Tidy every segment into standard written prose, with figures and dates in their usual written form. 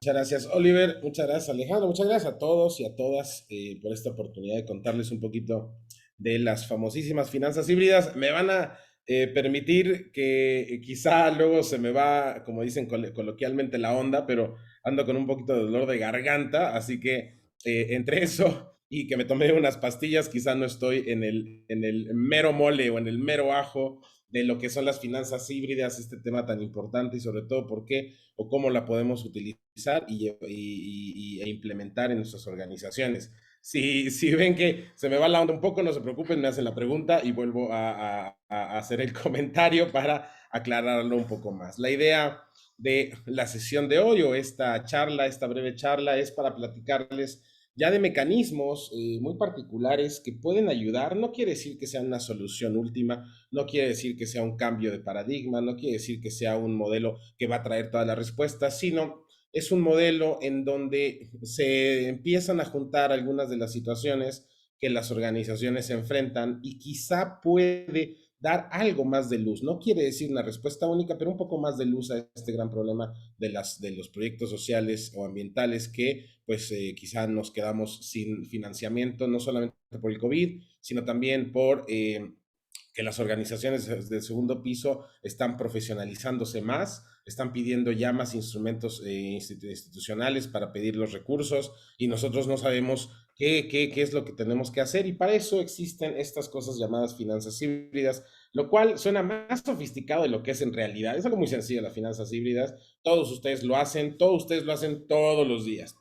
gracias, Oliver. Muchas gracias, Alejandro. Muchas gracias a todos y a todas por esta oportunidad de contarles un poquito de las famosísimas finanzas híbridas. Me van a permitir que quizá luego se me va, como dicen coloquialmente, la onda, pero ando con un poquito de dolor de garganta, así que entre eso y que me tomé unas pastillas, quizá no estoy en el mero mole o en el mero ajo de lo que son las finanzas híbridas, este tema tan importante y sobre todo por qué o cómo la podemos utilizar e implementar en nuestras organizaciones. Si ven que se me va la onda un poco, no se preocupen, me hacen la pregunta y vuelvo a hacer el comentario para aclararlo un poco más. La idea de la sesión de hoy o esta charla, esta breve charla, es para platicarles ya de mecanismos muy particulares que pueden ayudar. No quiere decir que sea una solución última, no quiere decir que sea un cambio de paradigma, no quiere decir que sea un modelo que va a traer todas las respuestas, sino es un modelo en donde se empiezan a juntar algunas de las situaciones que las organizaciones se enfrentan y quizá puede dar algo más de luz. No quiere decir una respuesta única, pero un poco más de luz a este gran problema de los proyectos sociales o ambientales que pues quizá nos quedamos sin financiamiento, no solamente por el COVID, sino también por que las organizaciones del segundo piso están profesionalizándose más, están pidiendo ya más instrumentos institucionales para pedir los recursos y nosotros no sabemos qué es lo que tenemos que hacer y para eso existen estas cosas llamadas finanzas híbridas, lo cual suena más sofisticado de lo que es en realidad. Es algo muy sencillo las finanzas híbridas, todos ustedes lo hacen todos los días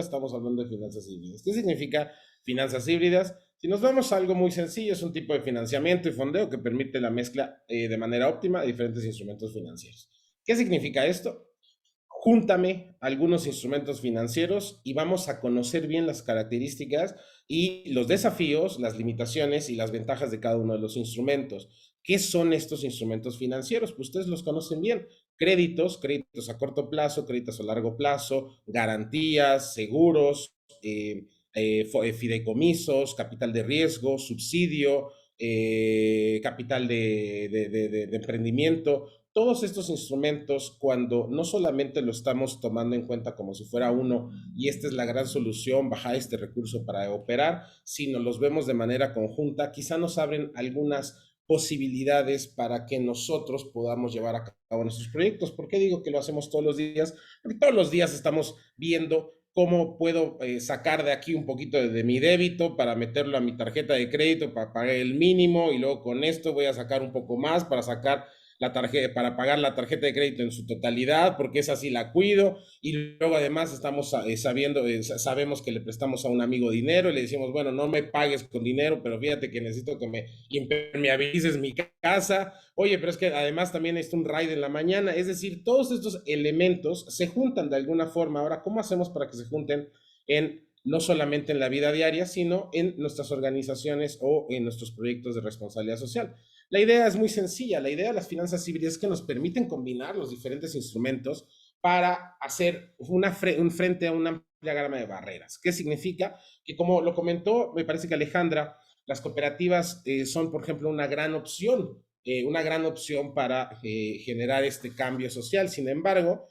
estamos hablando de finanzas híbridas. ¿Qué significa finanzas híbridas? Si nos vamos a algo muy sencillo, es un tipo de financiamiento y fondeo que permite la mezcla de manera óptima de diferentes instrumentos financieros. ¿Qué significa esto? Júntame algunos instrumentos financieros y vamos a conocer bien las características y los desafíos, las limitaciones y las ventajas de cada uno de los instrumentos. ¿Qué son estos instrumentos financieros? Pues ustedes los conocen bien. Créditos a corto plazo, créditos a largo plazo, garantías, seguros, fideicomisos, capital de riesgo, subsidio, capital de emprendimiento. Todos estos instrumentos, cuando no solamente lo estamos tomando en cuenta como si fuera uno y esta es la gran solución, bajar este recurso para operar, sino los vemos de manera conjunta, quizá nos abren algunas posibilidades para que nosotros podamos llevar a cabo nuestros proyectos. ¿Por qué digo que lo hacemos todos los días? Porque todos los días estamos viendo cómo puedo sacar de aquí un poquito de mi débito para meterlo a mi tarjeta de crédito para pagar el mínimo y luego con esto voy a sacar un poco más para sacar la tarjeta, para pagar la tarjeta de crédito en su totalidad, porque esa sí la cuido, y luego además estamos sabemos que le prestamos a un amigo dinero y le decimos, bueno, no me pagues con dinero, pero fíjate que necesito que me impermeabilices mi casa, oye, pero es que además también es un raid en la mañana, es decir, todos estos elementos se juntan de alguna forma. Ahora, ¿cómo hacemos para que se junten en no solamente en la vida diaria, sino en nuestras organizaciones o en nuestros proyectos de responsabilidad social? La idea es muy sencilla. La idea de las finanzas híbridas es que nos permiten combinar los diferentes instrumentos para hacer un frente a una amplia gama de barreras. ¿Qué significa? Que como lo comentó, me parece que Alejandra, las cooperativas son, por ejemplo, una gran opción para generar este cambio social. Sin embargo,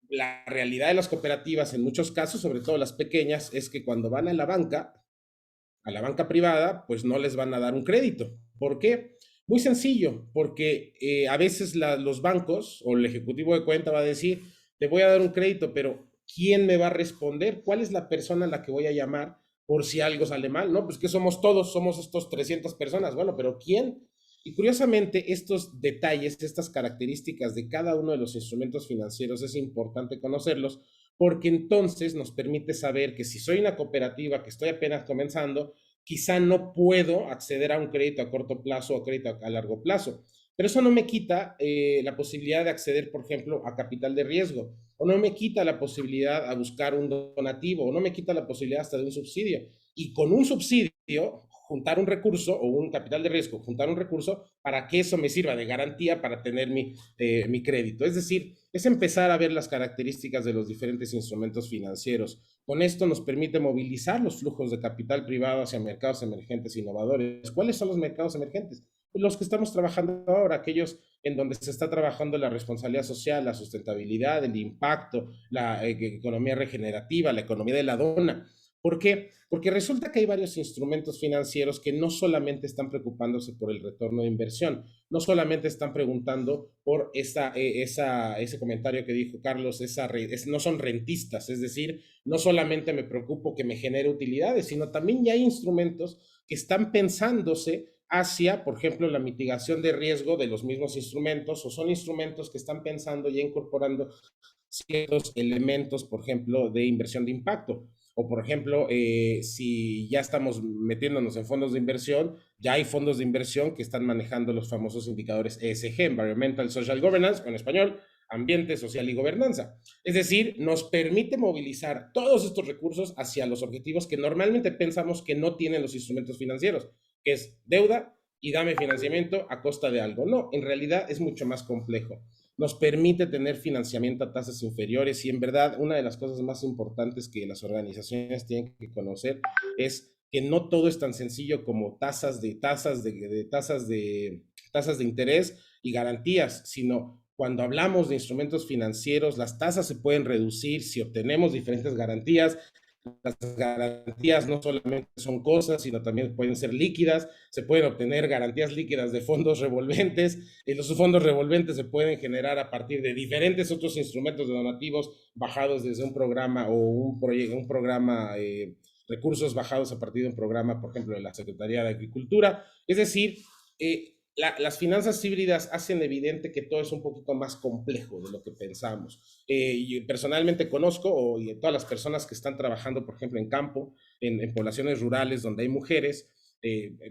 la realidad de las cooperativas en muchos casos, sobre todo las pequeñas, es que cuando van a la banca privada, pues no les van a dar un crédito. ¿Por qué? Muy sencillo, porque a veces los bancos o el ejecutivo de cuenta va a decir, te voy a dar un crédito, pero ¿quién me va a responder? ¿Cuál es la persona a la que voy a llamar por si algo sale mal? No, pues que somos todos, somos estos 300 personas. Bueno, pero ¿quién? Y curiosamente, estos detalles, estas características de cada uno de los instrumentos financieros es importante conocerlos porque entonces nos permite saber que si soy una cooperativa que estoy apenas comenzando, quizá no puedo acceder a un crédito a corto plazo o crédito a largo plazo. Pero eso no me quita la posibilidad de acceder, por ejemplo, a capital de riesgo, o no me quita la posibilidad a buscar un donativo, o no me quita la posibilidad hasta de un subsidio. Y con un subsidio, juntar un recurso o un capital de riesgo, juntar un recurso para que eso me sirva de garantía para tener mi crédito. Es decir, es empezar a ver las características de los diferentes instrumentos financieros. Con esto nos permite movilizar los flujos de capital privado hacia mercados emergentes e innovadores. ¿Cuáles son los mercados emergentes? los que estamos trabajando ahora, aquellos en donde se está trabajando la responsabilidad social, la sustentabilidad, el impacto, la economía regenerativa, la economía de la dona. ¿Por qué? Porque resulta que hay varios instrumentos financieros que no solamente están preocupándose por el retorno de inversión, no solamente están preguntando por ese comentario que dijo Carlos, no son rentistas, es decir, no solamente me preocupo que me genere utilidades, sino también ya hay instrumentos que están pensándose hacia, por ejemplo, la mitigación de riesgo de los mismos instrumentos, o son instrumentos que están pensando ya incorporando ciertos elementos, por ejemplo, de inversión de impacto. O, por ejemplo, si ya estamos metiéndonos en fondos de inversión, ya hay fondos de inversión que están manejando los famosos indicadores ESG, Environmental Social Governance, o en español, ambiente, social y gobernanza. Es decir, nos permite movilizar todos estos recursos hacia los objetivos que normalmente pensamos que no tienen los instrumentos financieros, que es deuda y dame financiamiento a costa de algo. No, en realidad es mucho más complejo. Nos permite tener financiamiento a tasas inferiores y en verdad una de las cosas más importantes que las organizaciones tienen que conocer es que no todo es tan sencillo como tasas de interés y garantías, sino cuando hablamos de instrumentos financieros, las tasas se pueden reducir si obtenemos diferentes garantías. Las garantías no solamente son cosas, sino también pueden ser líquidas. Se pueden obtener garantías líquidas de fondos revolventes. Y los fondos revolventes se pueden generar a partir de diferentes otros instrumentos de donativos bajados desde un programa o un programa, recursos bajados a partir de un programa, por ejemplo, de la Secretaría de Agricultura. Es decir, las finanzas híbridas hacen evidente que todo es un poquito más complejo de lo que pensamos. Yo personalmente conozco, y todas las personas que están trabajando, por ejemplo, en campo, en poblaciones rurales donde hay mujeres,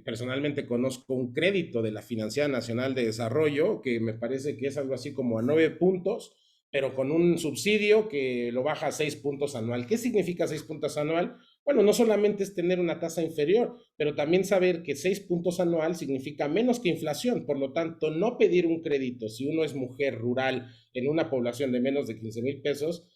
personalmente conozco un crédito de la Financiera Nacional de Desarrollo, que me parece que es algo así como a 9 puntos, pero con un subsidio que lo baja a 6 puntos anual. ¿Qué significa 6 puntos anual? Bueno, no solamente es tener una tasa inferior, pero también saber que 6 puntos anual significa menos que inflación. Por lo tanto, no pedir un crédito si uno es mujer rural en una población de menos de 15,000 pesos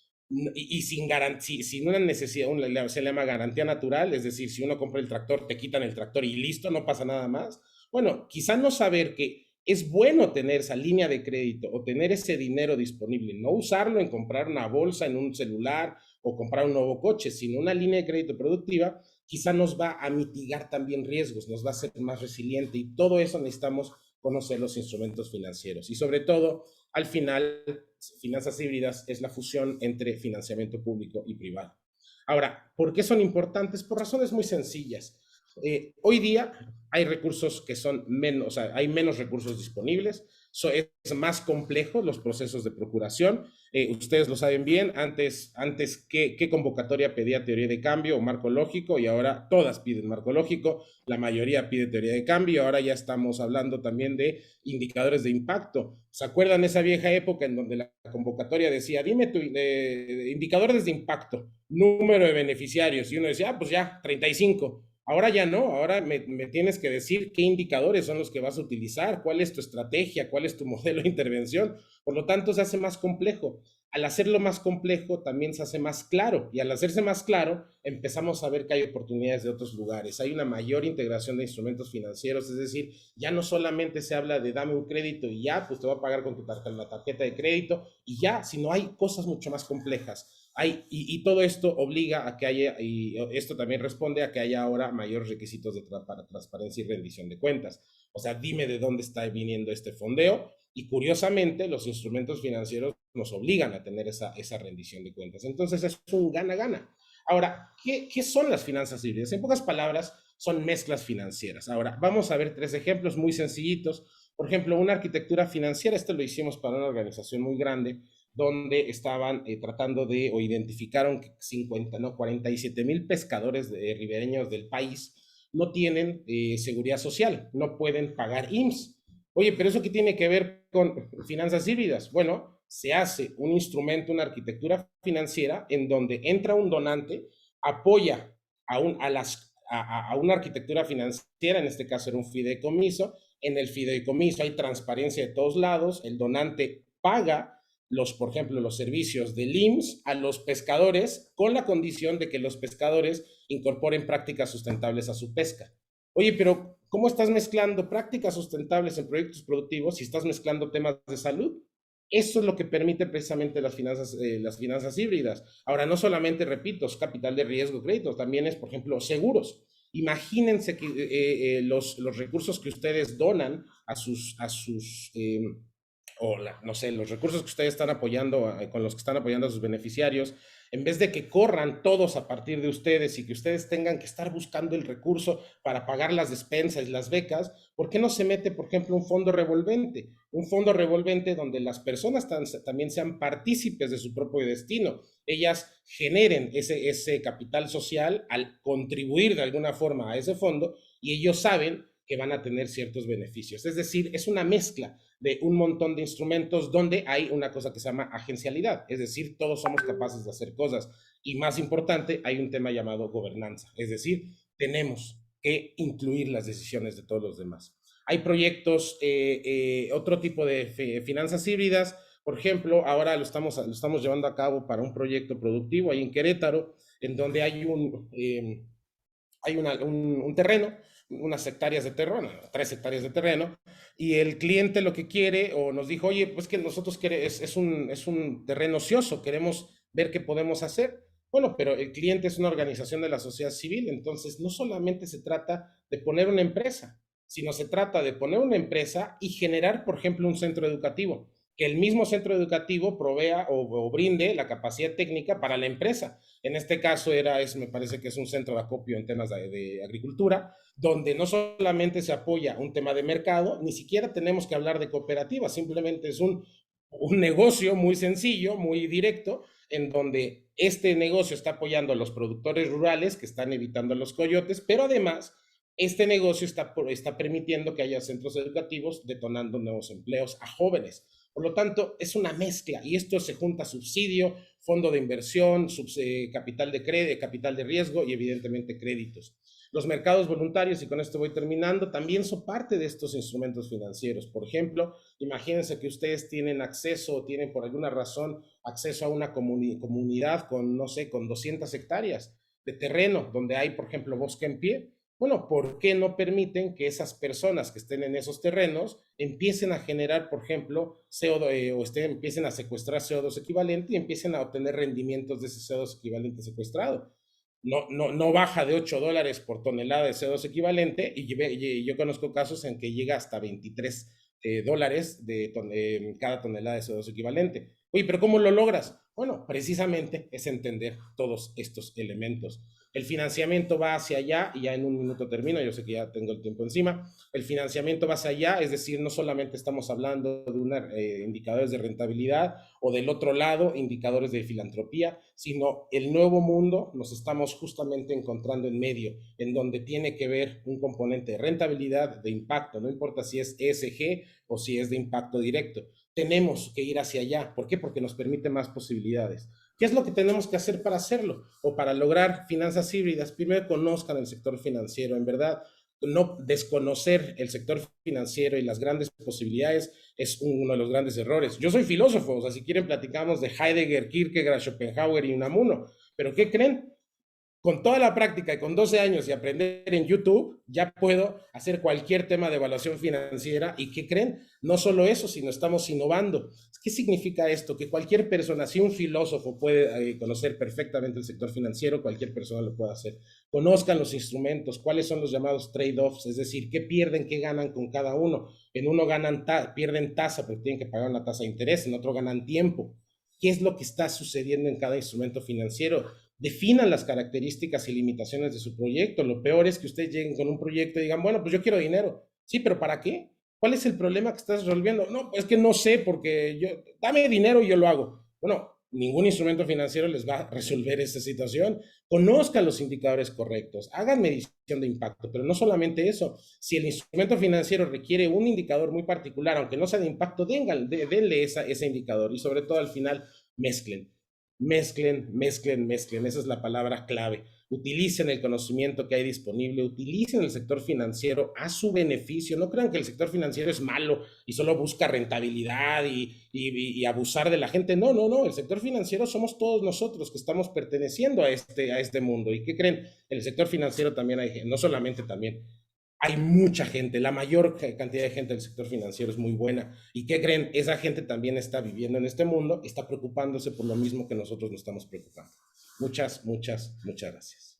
y sin garantía, sin una necesidad, se le llama garantía natural, es decir, si uno compra el tractor, te quitan el tractor y listo, no pasa nada más. Bueno, quizá no saber que es bueno tener esa línea de crédito o tener ese dinero disponible, no usarlo en comprar una bolsa, en un celular o comprar un nuevo coche, sino una línea de crédito productiva, quizá nos va a mitigar también riesgos, nos va a hacer más resiliente y todo eso necesitamos conocer los instrumentos financieros. Y sobre todo, al final, finanzas híbridas es la fusión entre financiamiento público y privado. Ahora, ¿por qué son importantes? Por razones muy sencillas. Hoy día hay recursos que son menos, o sea, hay menos recursos disponibles, es más complejo los procesos de procuración. Ustedes lo saben bien, antes ¿qué convocatoria pedía teoría de cambio o marco lógico? Y ahora todas piden marco lógico, la mayoría pide teoría de cambio, ahora ya estamos hablando también de indicadores de impacto. ¿Se acuerdan esa vieja época en donde la convocatoria decía, dime tu indicadores de impacto, número de beneficiarios? Y uno decía, pues ya, 35. Ahora ya no, ahora me tienes que decir qué indicadores son los que vas a utilizar, cuál es tu estrategia, cuál es tu modelo de intervención. Por lo tanto, se hace más complejo. Al hacerlo más complejo, también se hace más claro. Y al hacerse más claro, empezamos a ver que hay oportunidades de otros lugares. Hay una mayor integración de instrumentos financieros, es decir, ya no solamente se habla de dame un crédito y ya, pues te va a pagar con la tarjeta de crédito y ya, sino hay cosas mucho más complejas. Y todo esto obliga a que haya, y esto también responde a que haya ahora mayores requisitos para transparencia y rendición de cuentas. O sea, dime de dónde está viniendo este fondeo. Y curiosamente, los instrumentos financieros nos obligan a tener esa rendición de cuentas. Entonces, es un gana-gana. Ahora, ¿qué son las finanzas híbridas? En pocas palabras, son mezclas financieras. Ahora, vamos a ver 3 ejemplos muy sencillitos. Por ejemplo, una arquitectura financiera, esto lo hicimos para una organización muy grande, donde estaban tratando de, o identificaron que 47,000 pescadores ribereños del país no tienen seguridad social, no pueden pagar IMSS. Oye, pero ¿eso qué tiene que ver con finanzas híbridas? Bueno, se hace un instrumento, una arquitectura financiera en donde entra un donante, apoya a una arquitectura financiera, en este caso era un fideicomiso, en el fideicomiso hay transparencia de todos lados, el donante paga por ejemplo, los servicios del IMSS a los pescadores con la condición de que los pescadores incorporen prácticas sustentables a su pesca. Oye, pero ¿cómo estás mezclando prácticas sustentables en proyectos productivos si estás mezclando temas de salud? Eso es lo que permite precisamente las finanzas híbridas. Ahora, no solamente, repito, es capital de riesgo, crédito, también es, por ejemplo, seguros. Imagínense que los recursos que ustedes donan no sé, los recursos que ustedes están apoyando, con los que están apoyando a sus beneficiarios, en vez de que corran todos a partir de ustedes y que ustedes tengan que estar buscando el recurso para pagar las despensas y las becas, ¿por qué no se mete, por ejemplo, un fondo revolvente? Un fondo revolvente donde las personas también sean partícipes de su propio destino. Ellas generen ese capital social al contribuir de alguna forma a ese fondo y ellos saben que van a tener ciertos beneficios. Es decir, es una mezcla de un montón de instrumentos donde hay una cosa que se llama agencialidad, es decir, todos somos capaces de hacer cosas. Y más importante, hay un tema llamado gobernanza, es decir, tenemos que incluir las decisiones de todos los demás. Hay proyectos, otro tipo de finanzas híbridas, por ejemplo, ahora lo estamos llevando a cabo para un proyecto productivo ahí en Querétaro, en donde hay un terreno, unas hectáreas de terreno, 3 hectáreas de terreno, y el cliente lo que quiere, o nos dijo, oye, pues que nosotros es un terreno ocioso, queremos ver qué podemos hacer. Bueno, pero el cliente es una organización de la sociedad civil, entonces no solamente se trata de poner una empresa, sino se trata de poner una empresa y generar, por ejemplo, un centro educativo, que el mismo centro educativo provea o brinde la capacidad técnica para la empresa. En este caso me parece que es un centro de acopio en temas de agricultura, donde no solamente se apoya un tema de mercado, ni siquiera tenemos que hablar de cooperativas, simplemente es un negocio muy sencillo, muy directo, en donde este negocio está apoyando a los productores rurales que están evitando a los coyotes, pero además este negocio está permitiendo que haya centros educativos detonando nuevos empleos a jóvenes. Por lo tanto, es una mezcla y esto se junta subsidio, fondo de inversión, capital de riesgo y evidentemente créditos. Los mercados voluntarios, y con esto voy terminando, también son parte de estos instrumentos financieros. Por ejemplo, imagínense que ustedes tienen acceso o tienen por alguna razón acceso a una comunidad con, no sé, con 200 hectáreas de terreno donde hay, por ejemplo, bosque en pie. Bueno, ¿por qué no permiten que esas personas que estén en esos terrenos empiecen a generar, por ejemplo, CO2, empiecen a secuestrar CO2 equivalente y empiecen a obtener rendimientos de ese CO2 equivalente secuestrado? No baja de $8 por tonelada de CO2 equivalente y yo conozco casos en que llega hasta $23 cada tonelada de CO2 equivalente. Oye, pero ¿cómo lo logras? Bueno, precisamente es entender todos estos elementos. El financiamiento va hacia allá, y ya en un minuto termino, yo sé que ya tengo el tiempo encima. El financiamiento va hacia allá, es decir, no solamente estamos hablando de indicadores de rentabilidad o del otro lado, indicadores de filantropía, sino el nuevo mundo nos estamos justamente encontrando en medio, en donde tiene que ver un componente de rentabilidad, de impacto, no importa si es ESG o si es de impacto directo. Tenemos que ir hacia allá. ¿Por qué? Porque nos permite más posibilidades. ¿Qué es lo que tenemos que hacer para hacerlo? O para lograr finanzas híbridas. Primero, conozcan el sector financiero. En verdad, no desconocer el sector financiero y las grandes posibilidades es uno de los grandes errores. Yo soy filósofo, o sea, si quieren platicamos de Heidegger, Kierkegaard, Schopenhauer y Unamuno. ¿Pero qué creen? Con toda la práctica y con 12 años y aprender en YouTube, ya puedo hacer cualquier tema de evaluación financiera. ¿Y qué creen? No solo eso, sino estamos innovando. ¿Qué significa esto? Que cualquier persona, si un filósofo puede conocer perfectamente el sector financiero, cualquier persona lo puede hacer. Conozcan los instrumentos, cuáles son los llamados trade-offs, es decir, qué pierden, qué ganan con cada uno. En uno pierden tasa porque tienen que pagar una tasa de interés, en otro ganan tiempo. ¿Qué es lo que está sucediendo en cada instrumento financiero? Definan las características y limitaciones de su proyecto. Lo peor es que ustedes lleguen con un proyecto y digan, bueno, pues yo quiero dinero. Sí, pero ¿para qué? ¿Cuál es el problema que estás resolviendo? No, es que no sé, porque dame dinero y yo lo hago. Bueno, ningún instrumento financiero les va a resolver esa situación. Conozcan los indicadores correctos, hagan medición de impacto, pero no solamente eso. Si el instrumento financiero requiere un indicador muy particular, aunque no sea de impacto, denle ese indicador y sobre todo al final mezclen. Mezclen, mezclen, mezclen. Esa es la palabra clave. Utilicen el conocimiento que hay disponible, utilicen el sector financiero a su beneficio. No crean que el sector financiero es malo y solo busca rentabilidad y abusar de la gente. No, no, no. El sector financiero somos todos nosotros que estamos perteneciendo a este mundo. ¿Y qué creen? En el sector financiero también hay, no solamente también. Hay mucha gente, la mayor cantidad de gente del sector financiero es muy buena. ¿Y qué creen? Esa gente también está viviendo en este mundo, está preocupándose por lo mismo que nosotros nos estamos preocupando. Muchas, muchas, muchas gracias.